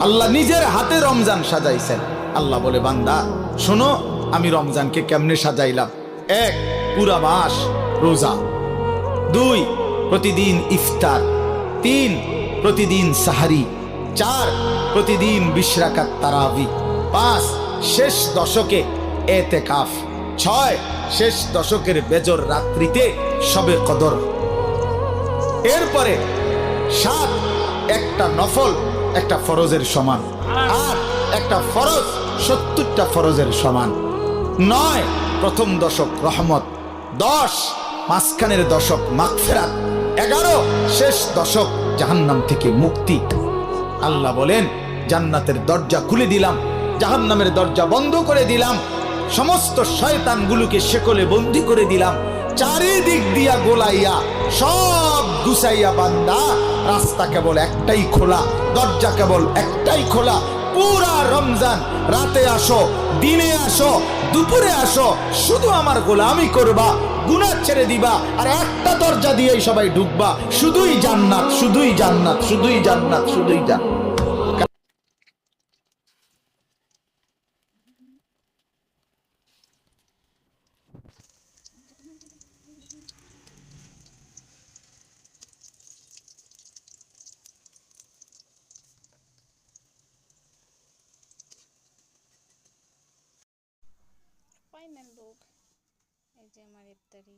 আল্লাহ নিজের হাতে রমজান সাজাইছেন। আল্লাহ বলে, বান্দা শোনো আমি রমজানকে কেমনে সাজাইলাম। এক, পুরা মাস রোজা। দুই, প্রতিদিন ইফতার। তিন, প্রতিদিন সাহারি। চার, প্রতিদিন 20 রাকাত তারাবি। পাঁচ, শেষ দশকে এতেকাফ। ছয়, শেষ দশকের বেজর রাত্রিতে শবে কদর। এরপরে সাত, একটা নফল একটা ফরজের সমান। আট, একটা ফরজ 70টা ফরজের সমান। নয়, প্রথম দশক রহমত। 10, মাঝখানের দশক মাগফিরাত। 11, শেষ দশক জাহান্নাম থেকে মুক্তি। আল্লাহ বলেন, জান্নাতের দরজা খুলে দিলাম, জাহান্নামের দরজা বন্ধ করে দিলাম, সমস্ত শয়তানগুলোকে শেকলে বন্দী করে দিলাম, চারিদিক দিয়া গোলাইয়া সব গুছাইয়া বান্দা রাস্তা কেবল একটাই খোলা, দরজা কেবল একটাই খোলা। পুরা রমজান রাতে আসো, দিনে আসো, দুপুরে আসো, শুধু আমার গোলামি করবা, গুনাহ ছেড়ে দিবা, আর একটা দরজা দিয়েই সবাই ঢুকবা। শুধুই জান্নাত, শুধুই জান্নাত, শুধুই জান্নাত, শুধুই জান্নাত। পাই না লোক। এই যে আমার ইফতারি।